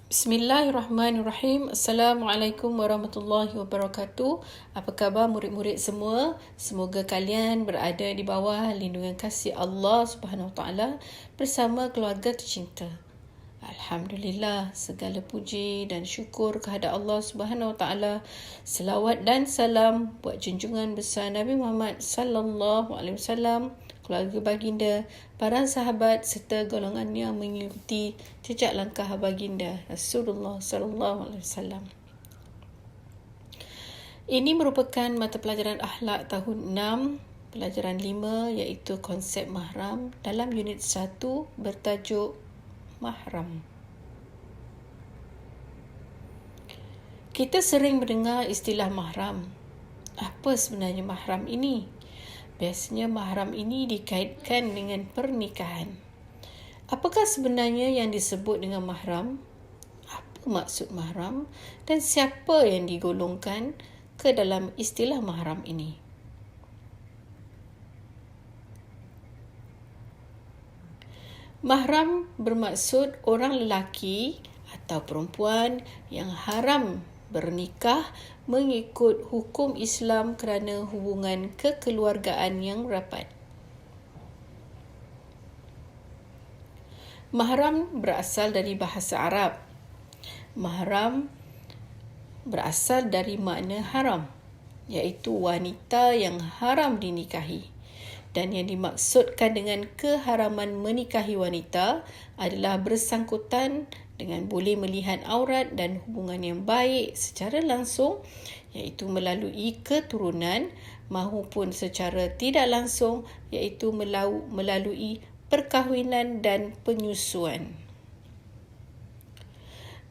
Bismillahirrahmanirrahim. Assalamualaikum warahmatullahi wabarakatuh. Apa khabar murid-murid semua? Semoga kalian berada di bawah lindungan kasih Allah Subhanahu Wa Taala bersama keluarga tercinta. Alhamdulillah, segala puji dan syukur kehadap Allah Subhanahu Wa Taala. Selawat dan salam buat junjungan besar Nabi Muhammad sallallahu alaihi wasallam, keluarga baginda, para sahabat serta golongan yang mengikuti jejak langkah baginda Rasulullah sallallahu alaihi wasallam. Ini merupakan mata pelajaran akhlak tahun 6, pelajaran 5 iaitu konsep mahram dalam unit 1 bertajuk mahram. Kita sering mendengar istilah mahram. Apa sebenarnya mahram ini? Biasanya mahram ini dikaitkan dengan pernikahan. Apakah sebenarnya yang disebut dengan mahram? Apa maksud mahram? Dan siapa yang digolongkan ke dalam istilah mahram ini? Mahram bermaksud orang lelaki atau perempuan yang haram bernikah mengikut hukum Islam kerana hubungan kekeluargaan yang rapat. Mahram berasal dari bahasa Arab. Mahram berasal dari makna haram, iaitu wanita yang haram dinikahi. Dan yang dimaksudkan dengan keharaman menikahi wanita adalah bersangkutan dengan boleh melihat aurat dan hubungan yang baik secara langsung, iaitu melalui keturunan, maupun secara tidak langsung, iaitu melalui perkahwinan dan penyusuan.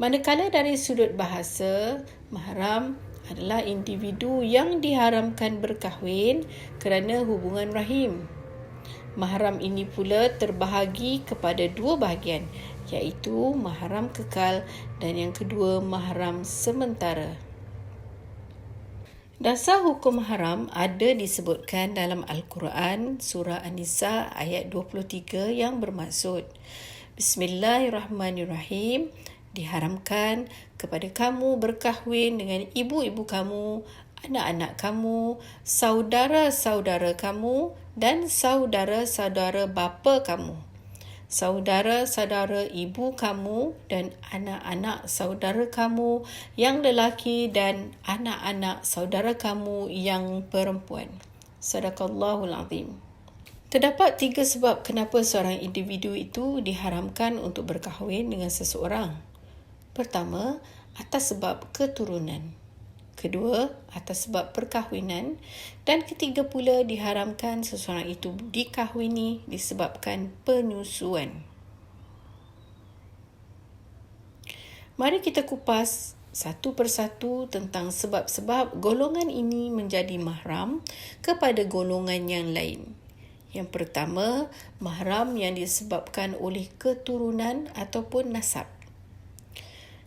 Manakala dari sudut bahasa, mahram adalah individu yang diharamkan berkahwin kerana hubungan rahim. Mahram ini pula terbahagi kepada dua bahagian, iaitu mahram kekal dan yang kedua mahram sementara. Dasar hukum haram ada disebutkan dalam Al-Quran surah An-Nisa ayat 23 yang bermaksud Bismillahirrahmanirrahim. Diharamkan kepada kamu berkahwin dengan ibu-ibu kamu, anak-anak kamu, saudara-saudara kamu dan saudara-saudara bapa kamu, saudara-saudara ibu kamu dan anak-anak saudara kamu yang lelaki dan anak-anak saudara kamu yang perempuan. Sadaqallahul Azim. Terdapat 3 sebab kenapa seorang individu itu diharamkan untuk berkahwin dengan seseorang. Pertama, atas sebab keturunan. Kedua, atas sebab perkahwinan. Dan ketiga pula diharamkan seseorang itu dikahwini disebabkan penyusuan. Mari kita kupas satu persatu tentang sebab-sebab golongan ini menjadi mahram kepada golongan yang lain. Yang pertama, mahram yang disebabkan oleh keturunan ataupun nasab.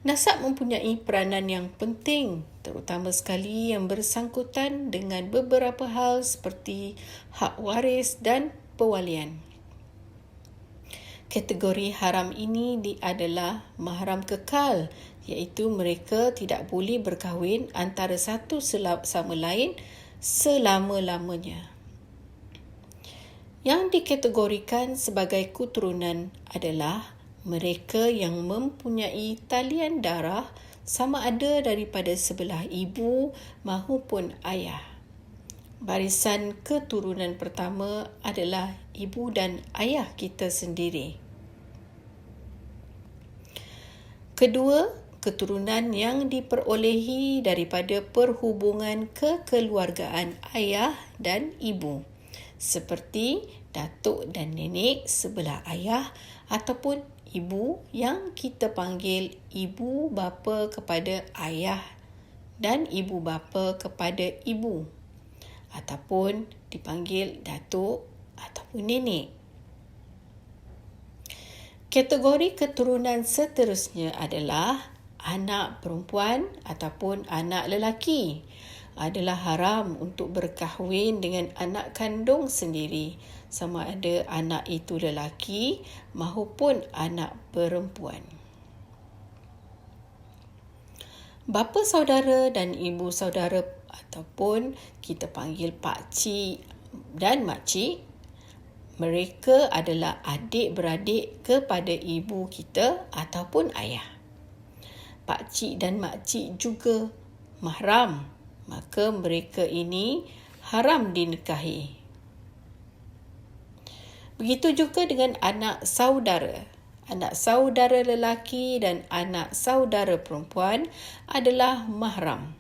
Nasab mempunyai peranan yang penting, terutama sekali yang bersangkutan dengan beberapa hal seperti hak waris dan pewalian. Kategori haram ini adalah mahram kekal, iaitu mereka tidak boleh berkahwin antara satu sama lain selama-lamanya. Yang dikategorikan sebagai keturunan adalah mereka yang mempunyai talian darah sama ada daripada sebelah ibu maupun ayah. Barisan keturunan pertama adalah ibu dan ayah kita sendiri. Kedua, keturunan yang diperolehi daripada perhubungan kekeluargaan ayah dan ibu, seperti datuk dan nenek sebelah ayah ataupun ibu yang kita panggil ibu bapa kepada ayah dan ibu bapa kepada ibu, ataupun dipanggil datuk ataupun nenek. Kategori keturunan seterusnya adalah anak perempuan ataupun anak lelaki. Adalah haram untuk berkahwin dengan anak kandung sendiri, sama ada anak itu lelaki maupun anak perempuan. Bapa saudara dan ibu saudara ataupun kita panggil pakcik dan makcik, mereka adalah adik-beradik kepada ibu kita ataupun ayah. Pakcik dan makcik juga mahram, maka mereka ini haram dinikahi. Begitu juga dengan anak saudara. Anak saudara lelaki dan anak saudara perempuan adalah mahram.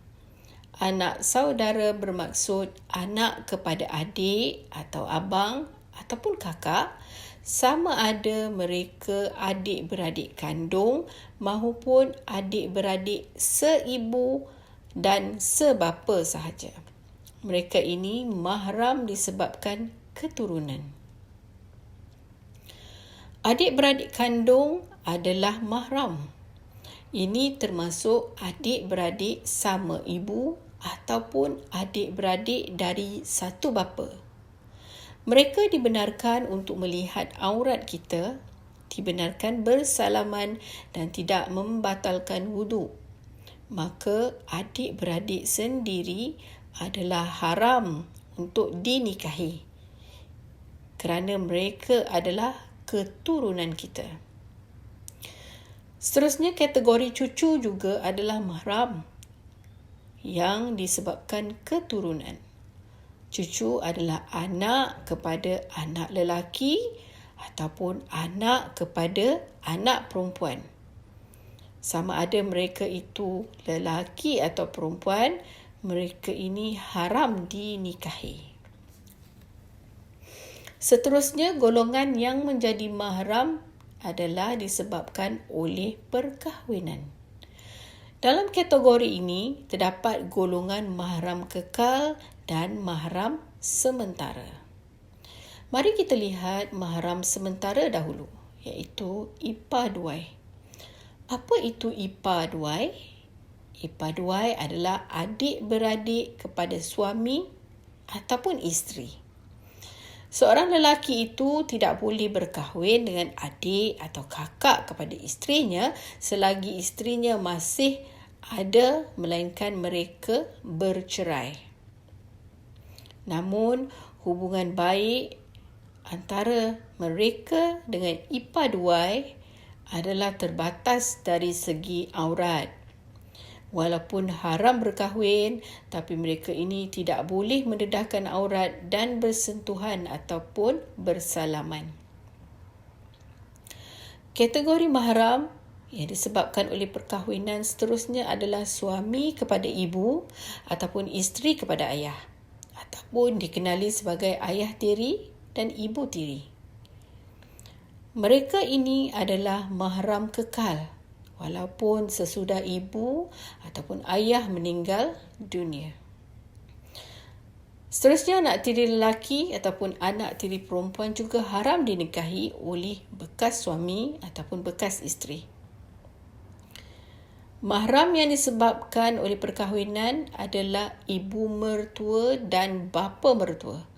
Anak saudara bermaksud anak kepada adik atau abang ataupun kakak, sama ada mereka adik-beradik kandung maupun adik-beradik seibu dan sebapa sahaja. Mereka ini mahram disebabkan keturunan. Adik-beradik kandung adalah mahram. Ini termasuk adik-beradik sama ibu ataupun adik-beradik dari satu bapa. Mereka dibenarkan untuk melihat aurat kita, dibenarkan bersalaman dan tidak membatalkan wudu. Maka adik-beradik sendiri adalah haram untuk dinikahi kerana mereka adalah keturunan kita. Seterusnya, kategori cucu juga adalah mahram yang disebabkan keturunan. Cucu adalah anak kepada anak lelaki ataupun anak kepada anak perempuan. Sama ada mereka itu lelaki atau perempuan, mereka ini haram dinikahi. Seterusnya, golongan yang menjadi mahram adalah disebabkan oleh perkahwinan. Dalam kategori ini, terdapat golongan mahram kekal dan mahram sementara. Mari kita lihat mahram sementara dahulu, iaitu ipar-duai. Apa itu ipar-duai? Ipar-duai adalah adik-beradik kepada suami ataupun isteri. Seorang lelaki itu tidak boleh berkahwin dengan adik atau kakak kepada isterinya selagi isterinya masih ada, melainkan mereka bercerai. Namun, hubungan baik antara mereka dengan ipar-duai adalah terbatas dari segi aurat. Walaupun haram berkahwin, tapi mereka ini tidak boleh mendedahkan aurat dan bersentuhan ataupun bersalaman. Kategori mahram yang disebabkan oleh perkahwinan seterusnya adalah suami kepada ibu ataupun isteri kepada ayah, ataupun dikenali sebagai ayah tiri dan ibu tiri. Mereka ini adalah mahram kekal walaupun sesudah ibu ataupun ayah meninggal dunia. Seterusnya, anak tiri lelaki ataupun anak tiri perempuan juga haram dinikahi oleh bekas suami ataupun bekas isteri. Mahram yang disebabkan oleh perkahwinan adalah ibu mertua dan bapa mertua.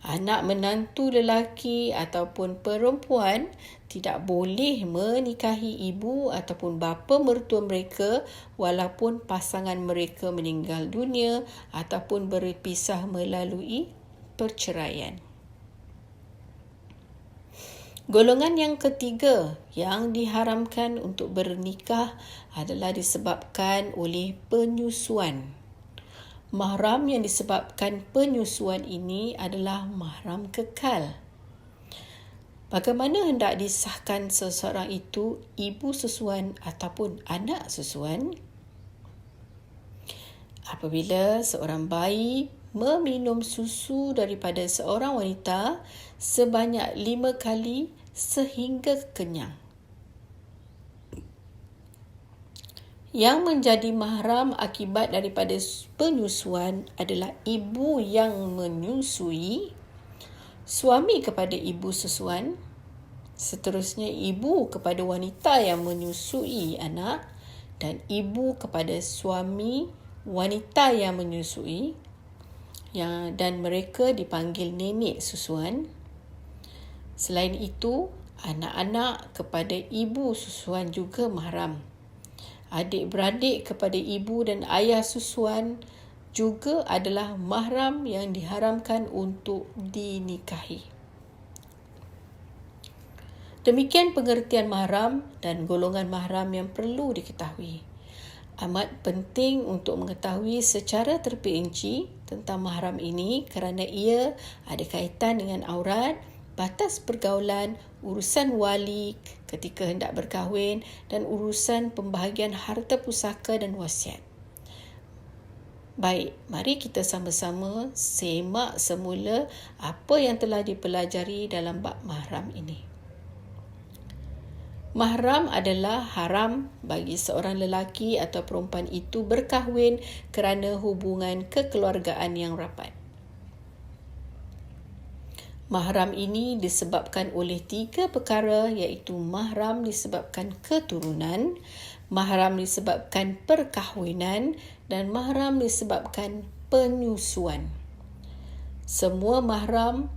Anak menantu lelaki ataupun perempuan tidak boleh menikahi ibu ataupun bapa mertua mereka walaupun pasangan mereka meninggal dunia ataupun berpisah melalui perceraian. Golongan yang ketiga yang diharamkan untuk bernikah adalah disebabkan oleh penyusuan. Mahram yang disebabkan penyusuan ini adalah mahram kekal. Bagaimana hendak disahkan seseorang itu ibu susuan ataupun anak susuan? Apabila seorang bayi meminum susu daripada seorang wanita sebanyak 5 kali sehingga kenyang. Yang menjadi mahram akibat daripada penyusuan adalah ibu yang menyusui, suami kepada ibu susuan, seterusnya ibu kepada wanita yang menyusui anak dan ibu kepada suami wanita yang menyusui, dan mereka dipanggil nenek susuan. Selain itu, anak-anak kepada ibu susuan juga mahram. Adik-beradik kepada ibu dan ayah susuan juga adalah mahram yang diharamkan untuk dinikahi. Demikian pengertian mahram dan golongan mahram yang perlu diketahui. Amat penting untuk mengetahui secara terperinci tentang mahram ini kerana ia ada kaitan dengan aurat, batas pergaulan, urusan wali ketika hendak berkahwin dan urusan pembahagian harta pusaka dan wasiat. Baik, mari kita sama-sama semak semula apa yang telah dipelajari dalam bab mahram ini. Mahram adalah haram bagi seorang lelaki atau perempuan itu berkahwin kerana hubungan kekeluargaan yang rapat. Mahram ini disebabkan oleh 3 perkara, iaitu mahram disebabkan keturunan, mahram disebabkan perkahwinan dan mahram disebabkan penyusuan. Semua mahram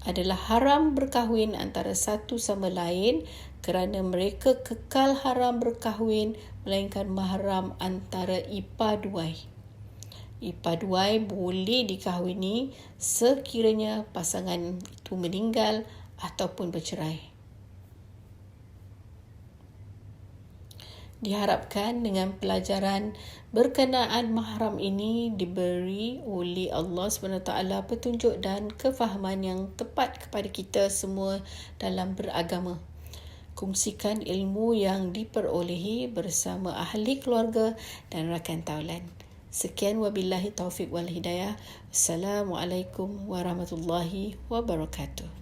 adalah haram berkahwin antara satu sama lain kerana mereka kekal haram berkahwin melainkan mahram antara ipaduai. Ipaduai boleh dikahwini sekiranya pasangan itu meninggal ataupun bercerai. Diharapkan dengan pelajaran berkenaan mahram ini diberi oleh Allah SWT petunjuk dan kefahaman yang tepat kepada kita semua dalam beragama. Kongsikan ilmu yang diperolehi bersama ahli keluarga dan rakan taulan. Sekian wabillahi taufiq wal hidayah. Assalamualaikum warahmatullahi wabarakatuh.